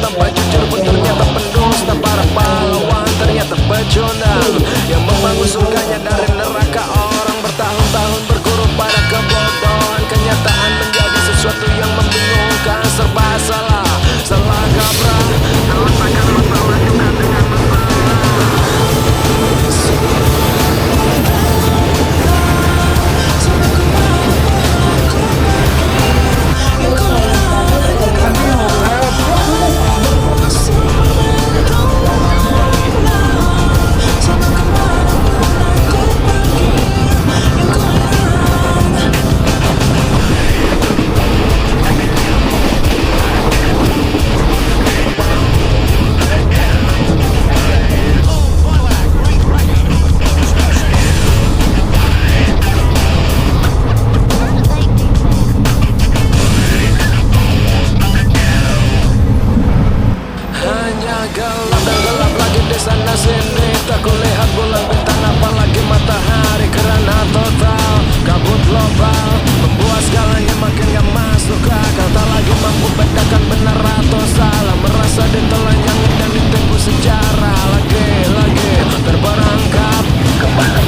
tanpa jujur pun ternyata pendusta. Para pahlawan ternyata pecundang yang membangun surganya dari neraka. Orang bertahun-tahun berguru pada kebodohan. Kenyataan menjadi sesuatu yang membingungkan. Serba salah, salah kaprah. Merasakan masalah juga dengan gelap dan gelap lagi di sana sini. Tak kulihat bulan bintang apalagi matahari. Karena total kabut global membuat segalanya makin gak masuk akal. Tak lagi mampu bedakan benar atau salah. Merasa ditelanjangi dan ditipu sejarah. Lagi-lagi terperangkap kepada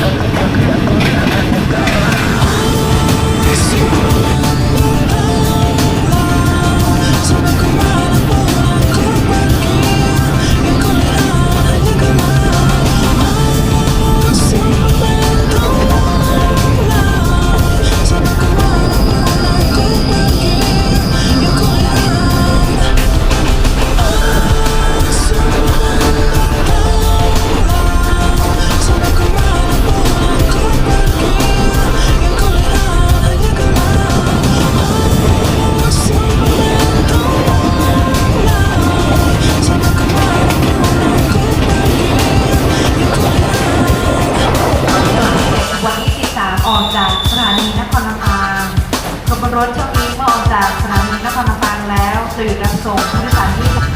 รถเที่ยวนี้เมื่อออกจากสถานีนครลำปางแล้วจะหยุดรับส่งผู้โดยสารที่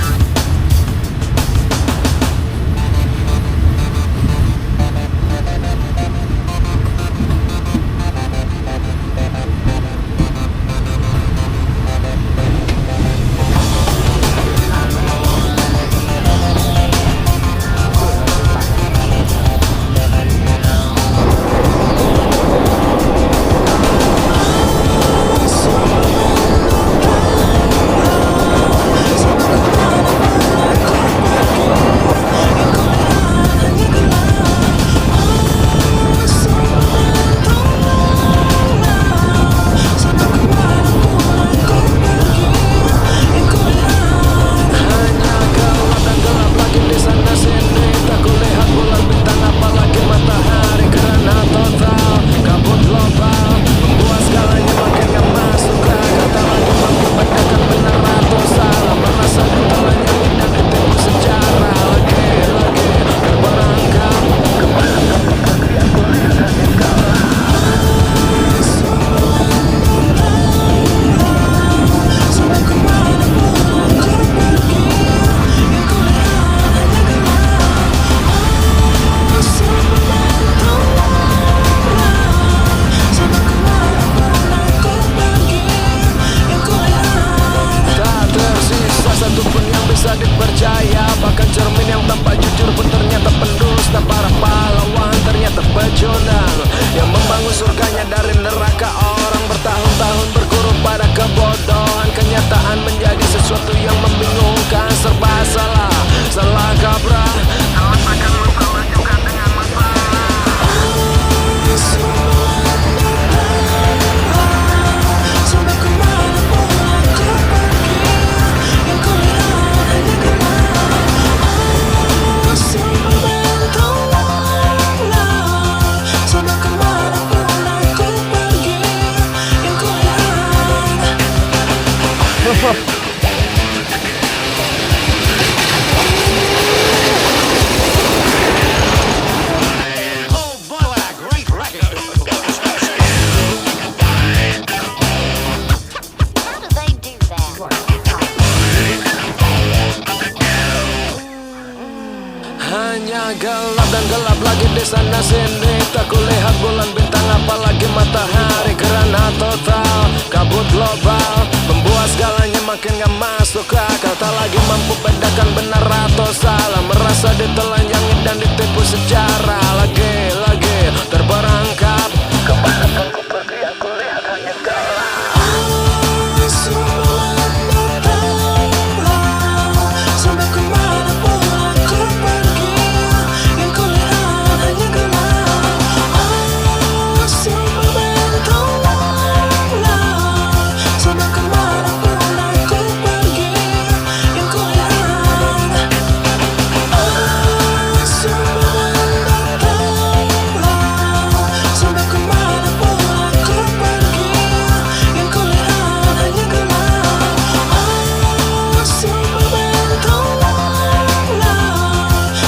Hanya gelap dan gelap lagi di sana sini. Tak kulihat bulan bintang apalagi matahari. Karena total kabut global membuat segalanya makin gak masuk akal. Tak lagi mampu bedakan benar atau salah, merasa ditelanjangi dan ditipu secara lagi-lagi terperangkap. Kemanapun ku pergi aku lihat hanya gelap. Sampai kemanapun aku pergi, yang ku lihat hanya gelap. Sumpah bertolonglah. Sampai kemanapun aku pergi, yang ku lihat. Sumpah bertolonglah. Sampai kemanapun aku pergi, yang ku lihat hanya gelap. Sumpah bertolonglah.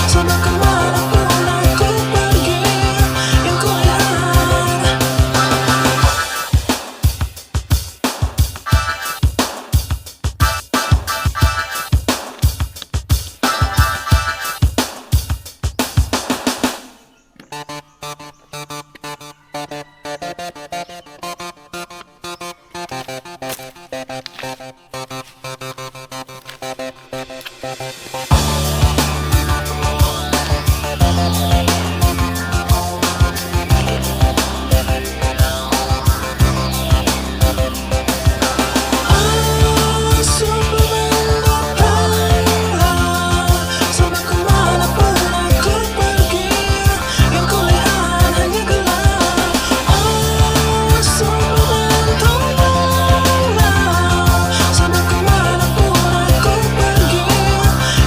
Sampai kemanapun aku pergi, yang ku lihat. Sampai kemanapun aku pergi, yang ku lihat hanya gelap. Sumpah bertolonglah. Sampai kemanapun aku pergi,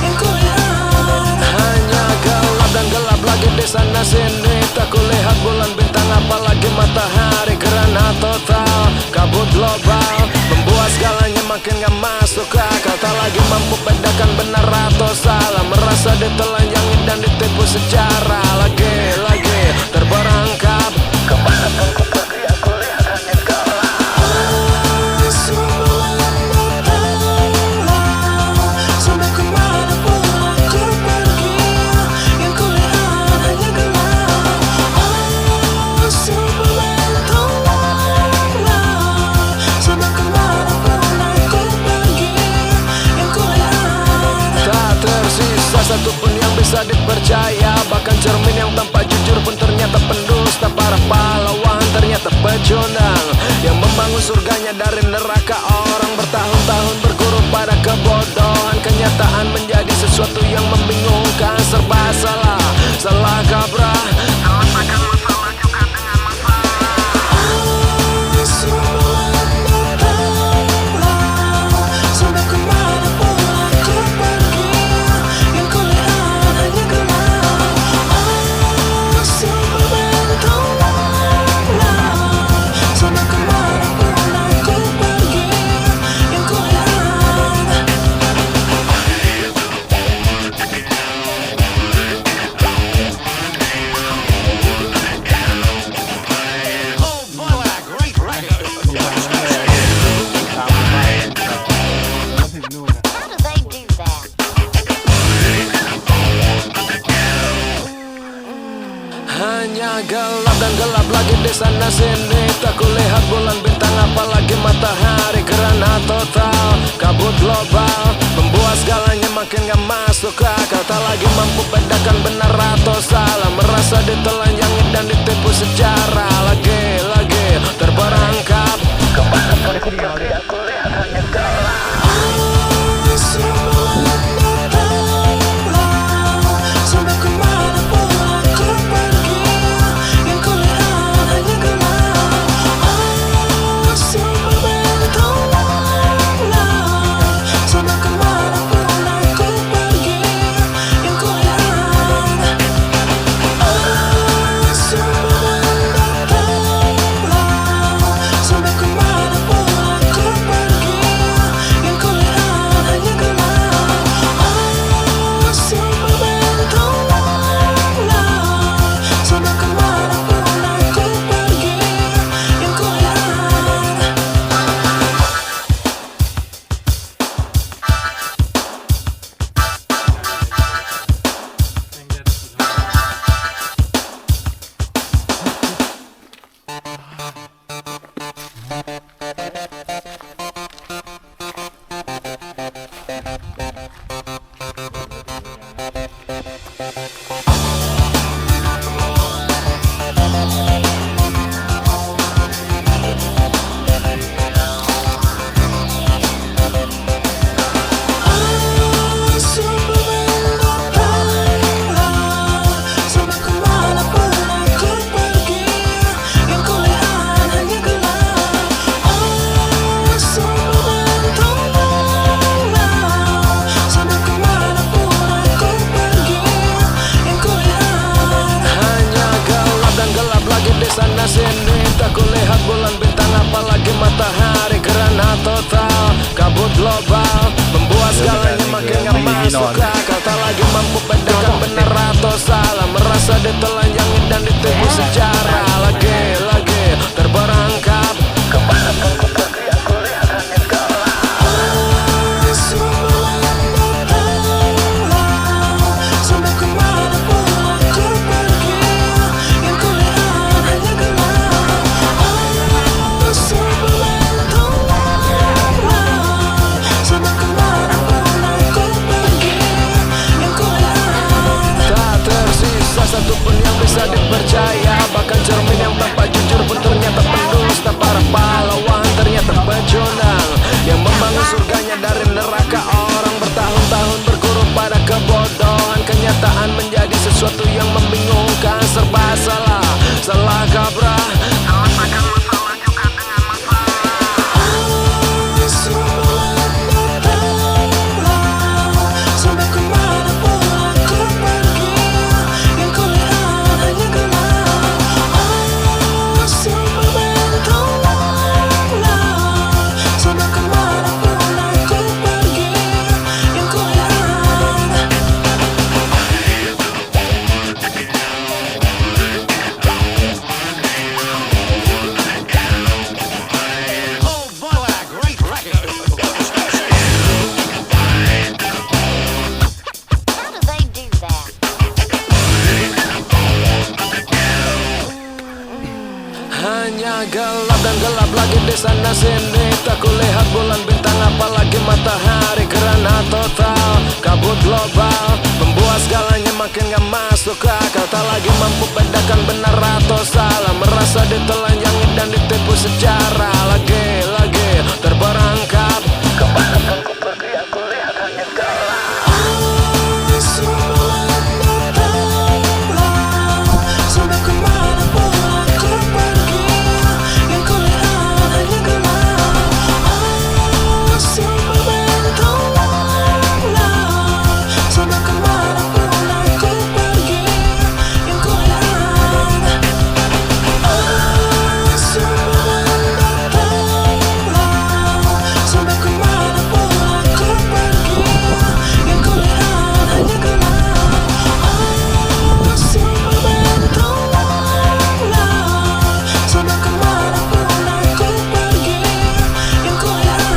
yang ku lihat hanya gelap dan gelap lagi di sana sini. Tak kulihat bulan bintang apalagi matahari, karena total kabut global membuat segalanya makin gak masuk akal. Tak lagi mampu bedakan benar atau salah, merasa ditelanjangi dan ditipu secara lagi-lagi terperangkap. Kemanapun ku pergi aku lihat hanya gelap. Sampai kemanapun aku pergi, yang ku lihat hanya gelap. Sumpah bertolonglah. Sampai kemanapun aku pergi, yang ku lihat. Tak tersisa satupun yang bisa dipercaya, bahkan cermin yang tanpa jujur pun ternyata pendusta. Para pahlawan ternyata pecundang yang membangun surganya dari neraka. Orang bertahun-tahun berguru pada kebodohan, kenyataan menjadi sesuatu yang membingungkan. Serba salah, salah kaprah, selesaikan masalah juga dengan masalah. Sumpah bertolonglah. Sampai kemanapun aku pergi, yang ku lihat hanya gelap. Sumpah bertolonglah. Sampai kemanapun aku pergi, yang ku lihat. How do they do that? Hanya gelap dan gelap lagi di sana sini. Tak kulihat bulan bintang apalagi matahari, karena total kabut global membuat segalanya makin gak masuk akal. Tak lagi mampu bedakan benar atau salah, merasa ditelanjangi dan ditipu secara lagi-lagi terperangkap. Kemanapun ku pergi aku lihat hanya gelap. Sumpah bertolonglah. Sampai kemanapun aku pergi, yang ku lihat hanya gelap. Sumpah bertolonglah. Sampai kemanapun aku pergi, yang ku lihat. Sumpah bertolonglah. Sampai kemanapun aku masuk akal, tak lagi mampu bedakan benar atau salah, merasa ditelanjangi dan ditipu secara lagi terperangkap. Kemanapun ku pergi aku lihat hanya kau. Sampai kemanapun aku pergi, yang ku lihat hanya gelap. Sampai kemanapun aku pergi, yang ku lihat tak tersisa satupun yang bisa dipercaya. Bahkan cermin yang tanpa jujur pun ternyata pendusta. Para pahlawan ternyata pecundang yang membangun surganya dari neraka. Orang bertahun-tahun berguru pada kebodohan. Kenyataan menjadi sesuatu yang membingungkan. Serba salah kaprah. Selesaikan masalah juga dengan masalah. Sampai kemanapun aku pergi, yang ku lihat hanya gelap. Sampai kemanapun aku pergi, yang ku lihat. Oh, what a great record. How do they do that? Hanya gelap dan gelap lagi di sana sini. Tak kulihat bulan bintang apalagi matahari. Karena total kabut global membuat segalanya makin gak masuk akal. Tak lagi mampu bedakan benar atau salah, merasa ditelanjangi dan ditipu secara lagi terperangkap. Kemanapun ku pergi aku lihat hanya gelap. Sampai kemanapun aku pergi, yang ku lihat hanya gelap. Sampai kemanapun aku pergi, yang ku lihat. Sampai kemanapun aku pergi, yang ku lihat hanya gelap. Sampai kemanapun aku pergi, yang ku lihat.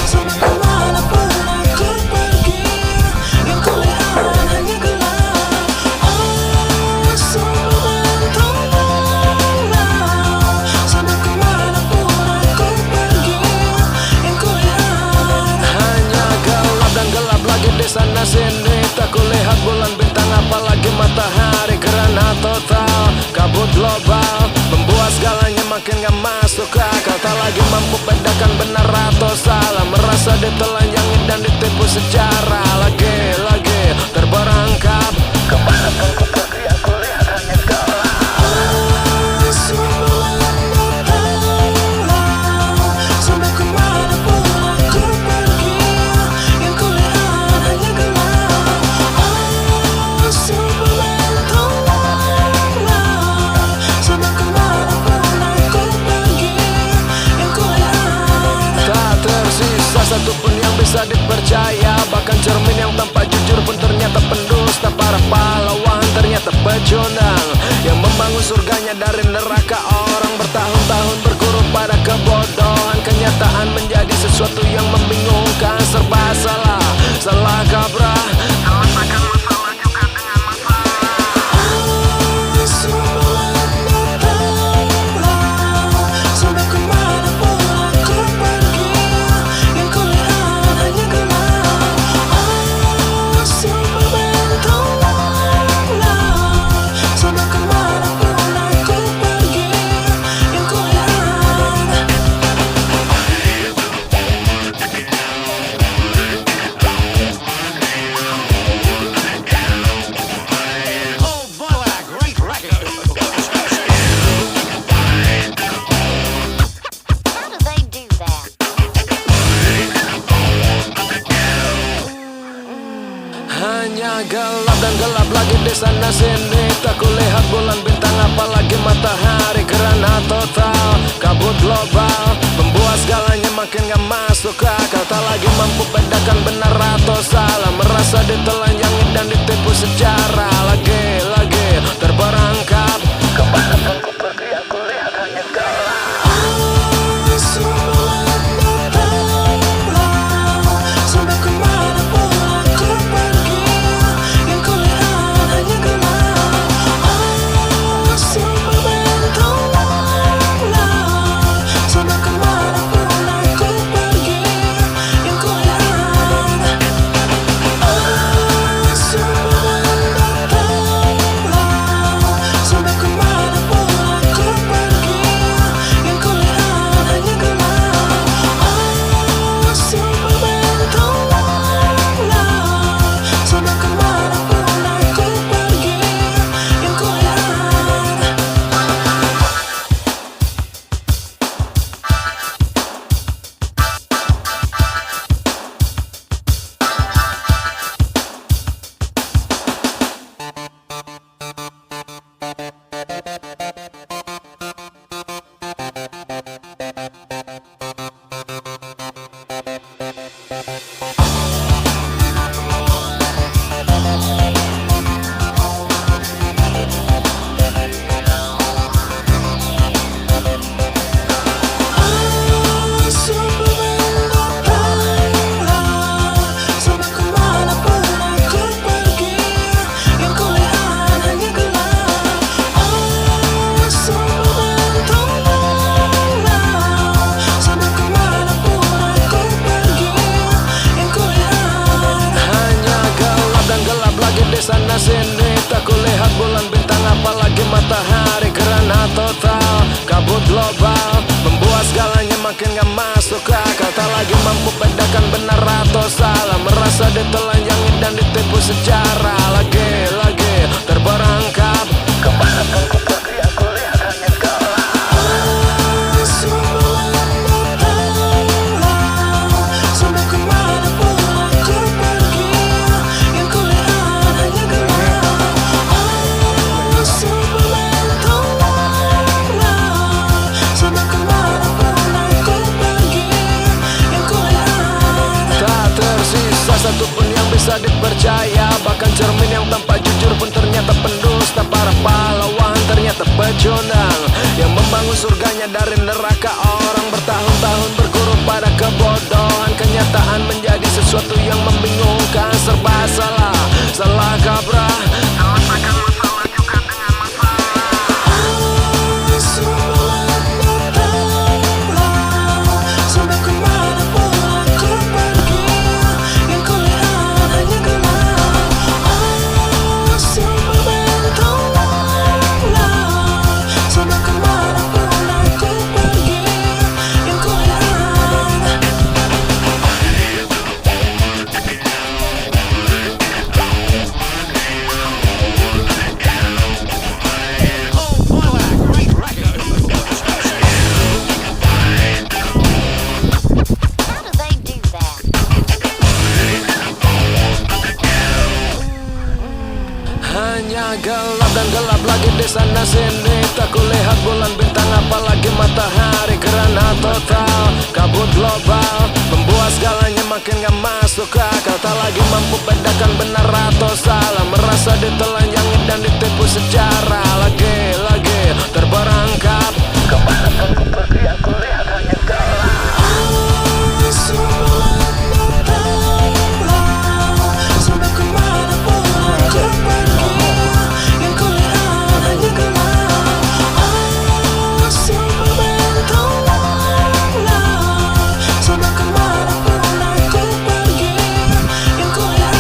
Sampai kemanapun aku pergi, yang ku lihat hanya gelap. Sampai kemanapun aku pergi, yang ku lihat hanya gelap dan gelap lagi di sana sini. Tak kulihat bulan bintang apalagi matahari. Karena total kabut global membuat segalanya makin gak masuk akal. Tak lagi mampu bedakan benar atau salah, merasa ditelanjangi dan ditipu secara lagi terperangkap. Kemanapun ku pergi aku lihat hanya gelap. Sampai kemanapun aku pergi, yang ku lihat hanya gelap. Sampai kemanapun aku pergi, yang ku lihat tak tersisa satupun yang bisa dipercaya. Bahkan cermin yang tanpa jujur pun ternyata pendusta. Para pahlawan ternyata pecundang yang membangun surganya dari neraka. Orang bertahun-tahun berguru pada kebodohan. Kenyataan menjadi sesuatu yang membingungkan. Serba salah kaprah. Selesaikan masalah juga dengan masalah. Sampai kemanapun aku pergi, yang ku lihat hanya gelap. Sampai kemanapun aku pergi, di sana sini, tak kulihat bulan bintang apalagi matahari. Karena total kabut global membuat segalanya makin gak masuk akal. Tak lagi mampu bedakan benar atau salah, merasa ditelanjangi dan ditipu secara lagi-lagi terperangkap. Kemanapun ku pergi aku lihat hanya gelap. Sampai kemanapun aku pergi, yang kulihat hanya gelap. Sumpah bertolonglah. Sampai kemanapun aku pergi, yang kulihat. Sumpah bertolonglah. Sampai kemanapun aku pergi, yang kulihat hanya gelap. Sumpah bertolonglah. Sampai kemanapun aku pergi, yang kulihat. Sampai kemanapun aku pergi, yang kulihat hanya gelap. Sumpah bertolonglah. Sampai kemanapun aku pergi, yang kulihat. Hanya gelap dan gelap lagi di sana sini, tak kulihat bulan bintang apalagi matahari. Karena total kabut global membuat segalanya makin gak masuk akal. Tak lagi mampu bedakan benar atau salah, merasa ditelanjangi dan ditipu secara lagi-lagi terperangkap. Kemanapun ku pergi aku lihat hanya gelap. Sumpah bertolonglah. Sampai kemanapun aku pergi, yang kulihat hanya gelap. Sumpah bertolonglah. Sampai kemanapun aku pergi, yang kulihat. Tak tersisa satupun yang bisa dipercaya, bahkan cermin yang tampak jujur pun ternyata pendusta. Para pahlawan ternyata pecundang yang membangun surganya dari neraka. Orang bertahun-tahun berguru pada kebodohan, kenyataan menjadi sesuatu yang membingungkan. Serba salah, salah kaprah, selesaikan masalah juga dengan masalah. Sumpah bertolonglah. Sampai kemanapun aku pergi, yang kulihat hanya gelap. Sumpah bertolonglah. Sampai kemanapun aku pergi, yang kulihat. How do they do that? Hanya gelap dan gelap lagi di sana sini, tak kulihat bulan bintang apalagi matahari. Karena total kabut global membuat segalanya makin gak masuk akal. Tak lagi mampu bedakan benar atau salah, merasa ditelanjangi dan ditipu secara lagi-lagi terperangkap. Kemanapun ku pergi aku lihat hanya gelap. Sumpah bertolonglah. Sampai kemanapun aku pergi, yang kulihat hanya gelap. Sumpah bertolonglah. Sampai kemanapun aku pergi, yang kulihat.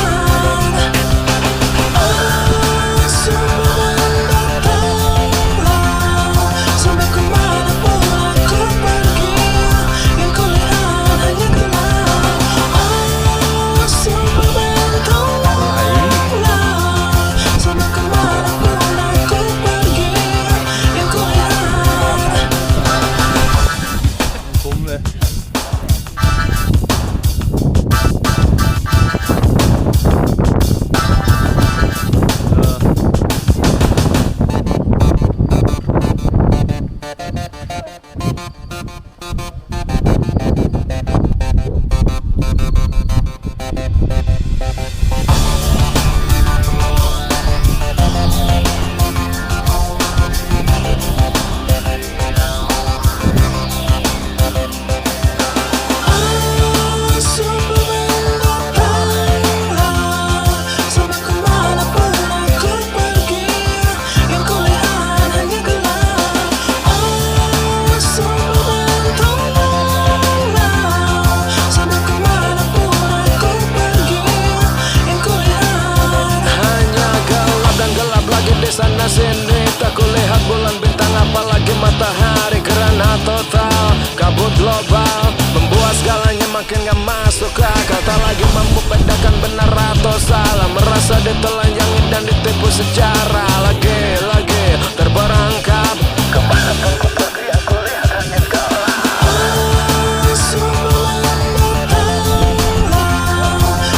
total. Kabut global membuat segalanya makin gak masuk akal. Tak lagi mampu bedakan benar atau salah, merasa ditelanjangi dan ditipu secara lagi-lagi terperangkap. Kemanapun ku pergi aku lihat hanya kau.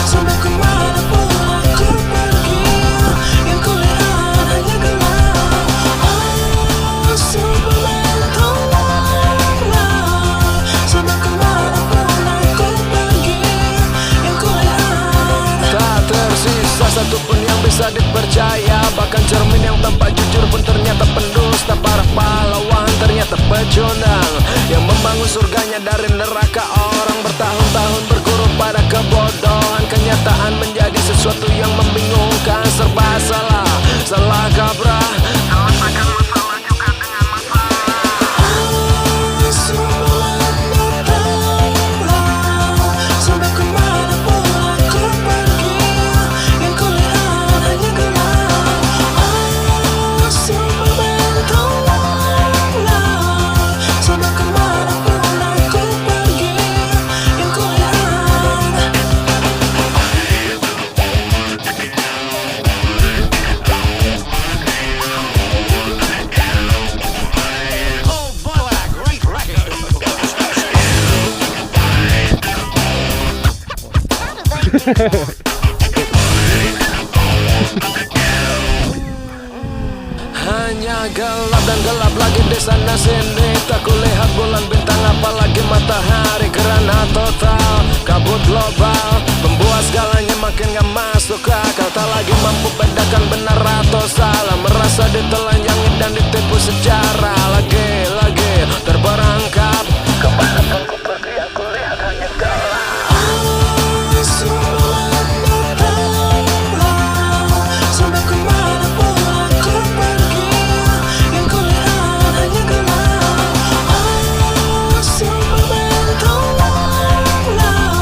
Sampai kemanapun aku pergi, yang kulihat hanya gelap. Oh Superman, tolonglah. Sampai kemanapun aku pergi, yang kulihat. Tak tersisa satupun yang bisa dipercaya. Bahkan cermin yang tampak jujur pun ternyata pendusta. Para pahlawan ternyata pecundang yang membangun surganya dari neraka. Orang bertahun-tahun berguru pada kebodohan. Kenyataan menjadi sesuatu yang membingungkan. Serba salah, salah kaprah. Selesaikan masalah juga dengan masalah. Superman, tolonglah. Sampai kemanapun aku pergi, yang kulihat hanya gelap. Oh Superman, tolonglah. Sampai kemanapun aku pergi, yang kulihat. Hanya gelap dan gelap lagi di sana sini. Tak kulihat bulan bintang apalagi matahari. Karena total kabut global membuat segalanya makin gak masuk akal. Tak lagi mampu bedakan benar atau salah, merasa ditelanjangi dan ditipu secara lagi-lagi terperangkap. Kemanapun ku pergi aku lihat hanya gelap. Superman, tolonglah. Sampai kemanapun aku pergi, yang kulihat hanya gelap. Oh Superman, tolonglah.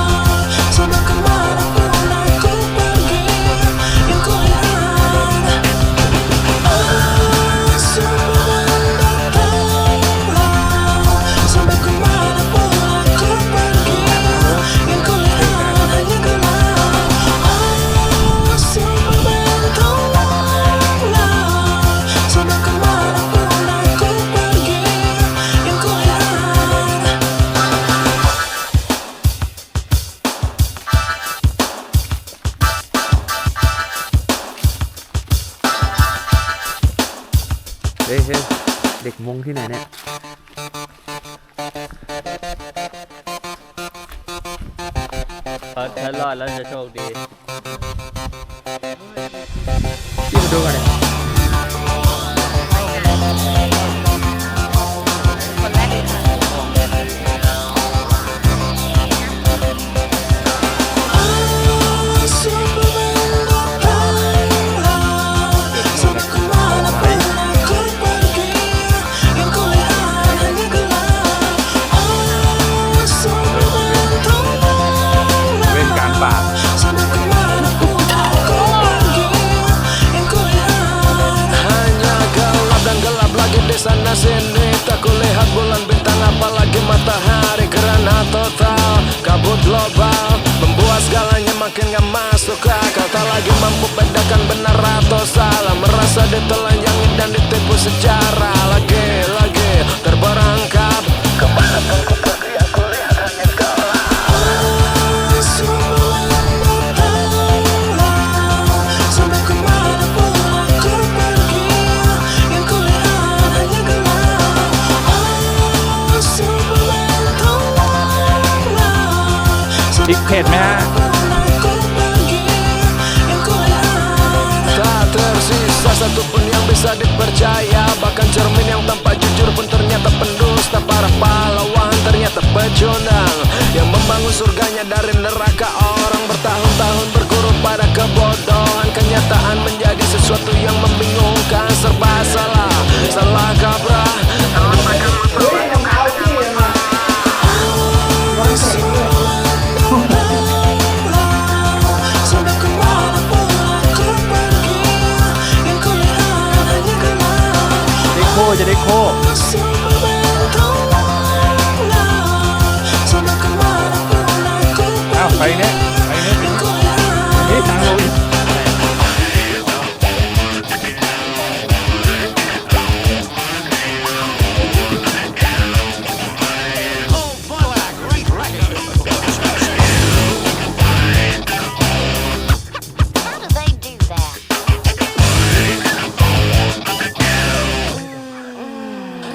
Sampai kemanapun aku pergi, yang kulihat. Oh Superman, tolonglah. Sampai kemanapun aku pergi, yang kulihat hanya gelap. Oh Superman, tolonglah. Sampai kemanapun aku pergi, yang kulihat.เฮ้ยเด็กมงที่ไหนเนี่ย ถ้ารอดแล้วจะโชคดี พี่มาดูกันเนี่ย Oh Superman, tolonglah. Sampai kemanapun aku pergi, yang kulihat hanya gelap. Oh Superman, tolonglah. เว้นการป่า Sampai kemanapun aku pergi, yang kulihat. Hanya gelap dan gelap lagi di sana sini. Tak kulihat bulan bintang apalagi matahari. Karena total kabut global membuat segalanya makin gak masuk akal. Tak lagi mampu bedakan benar atau salah, merasa ditelanjangi dan ditipu secara lagi-lagi terperangkap. Kemanapun ku pergi aku lihat hanya gelap. Oh Superman, tolonglah. Sampai kemanapun aku pergi, yang kulihat hanya gelap. Oh Superman, tolonglah. พริกเผ็ดไหมฮะ Aku pergi, yang kulihat. Tak tersisa satupun yang bisa dipercaya. Bahkan cermin yang tampak jujur pun ternyata pendusta. Para pahlawan ternyata pecundang yang membangun surganya dari neraka. Orang bertahun-tahun berguru pada kebodohan. Kenyataan menjadi sesuatu yang membingungkan. Serba salah, salah kaprah. Selesaikan masalah juga dengan masalah. Sampai kemanapun aku pergi, yang kulihat hanya gelap. ได้โคจะได้โค Superman, tolonglah. ini ini tanggung. How do they do that?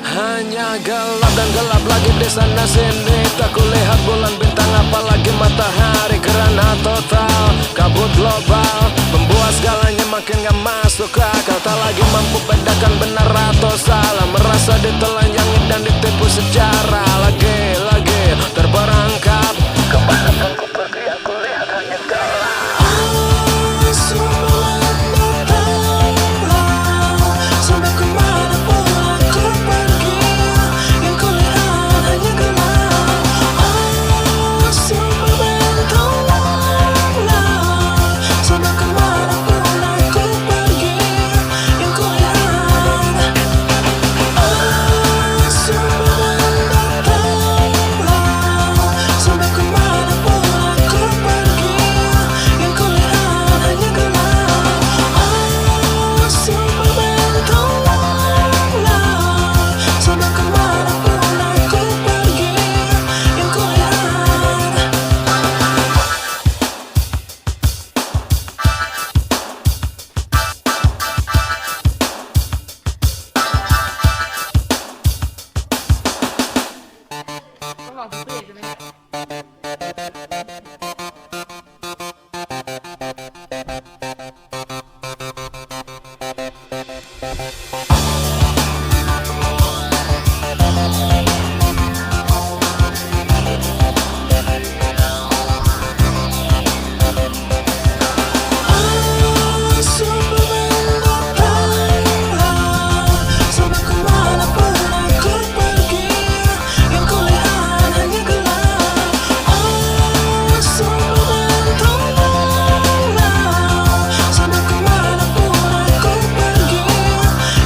Hanya gelap dan gelap lagi di sana sini. Tak kulihat bulan bintang apalagi matahari. Karena total kabut global membuat segalanya makin gak masuk akal. Tak lagi mampu bedakan benar atau salah. Merasa ditelanjangi dan ditipu secara lagi-lagi terperangkap. Kebanyakan ku pergi aku lihat hanya gelap. Sampai kemanapun aku pergi, yang kulihat hanya gelap. Semua bertolak. Sampai kemanapun aku pergi, yang kulihat. Semua bertolak. Sampai kemanapun aku pergi, yang kulihat hanya gelap. Semua bertolak. Sampai kemanapun aku pergi, yang kulihat. Sampai kemanapun aku pergi, yang kulihat hanya gelap. Semua bertolak. Sampai kemanapun aku pergi,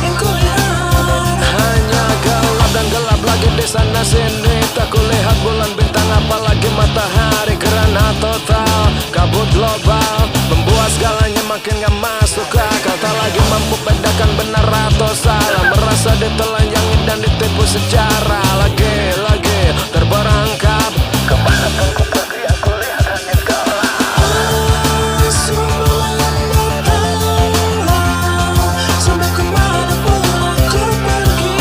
yang kulihat. Hanya gelap dan gelap lagi di sana sini. Tak kulihat bulan bintang apalagi matahari. Karena total kabut global membuat segalanya makin gak masuk akal. Tak lagi mampu bedakan benar atau salah. Merasa ditelanjangi dan ditipu secara lagi-lagi terperangkap. Kebanyakan ku pergi aku lihat hanya gelap. Semua bertolak. Sampai kemanapun aku pergi,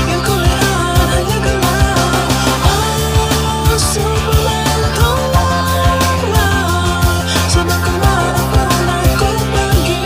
yang kulihat hanya gelap. Semua bertolak. Sampai kemanapun aku pergi,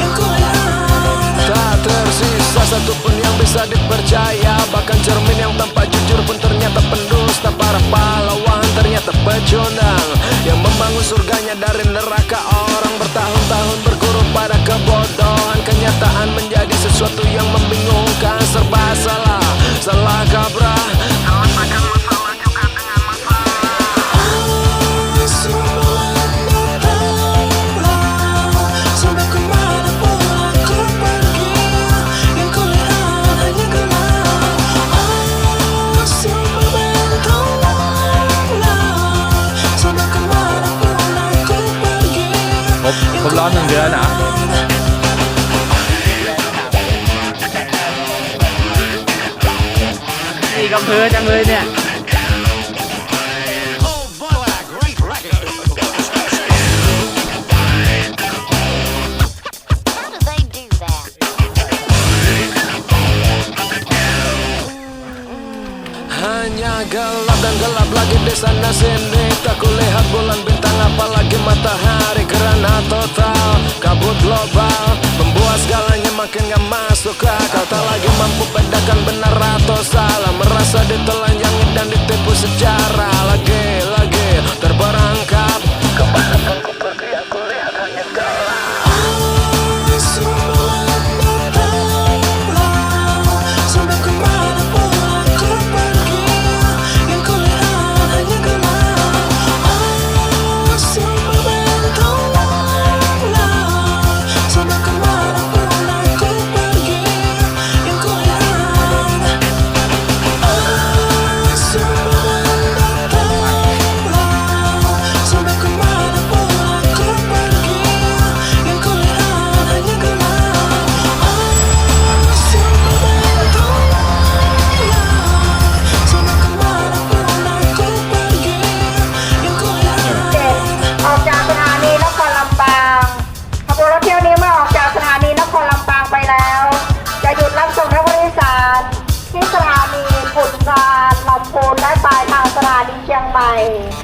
yang kulihat. Tak tersisa satupun yang bisa dipercaya. Bahkan cermin yang tanpa jujur pun ternyata pendusta. Para pahlawan ternyata pecundang yang membangun surganya dari neraka. Orang bertahun-tahun berguru pada kebodohan. Kenyataan menjadi sesuatu yang membingungkan. Serba salah, salah kaprah. Selesaikan masalah juga dengan masalah. Semua bertolak. Sampai kemanapun aku pergi, yang kulihat hanya gelap. Semua bertolak. Sampai kemanapun aku pergi, ผมร้อน1 เดือนนะ นี่กำเพือจังเลยเนี่ย How do they do that? Hanya gelap dan gelap lagi di sana sini. Tak kulihat bulan bintang apalagi matahari. Karena total kabut global membuat segalanya makin gak masuk akal. Tak lagi mampu bedakan benar atau salah. Merasa ditelanjangi dan ditipu secara lagi-lagi terperangkap. Kebanyakan ku pergi aku lihat hanya gelap. semua bertolak. Sampai kemanapun aku pergi, yang kulihat hanya gelap. Semua bertolak. Sampai kemanapun aku pergi, yang kulihat.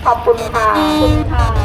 ขอบคุณค่ะ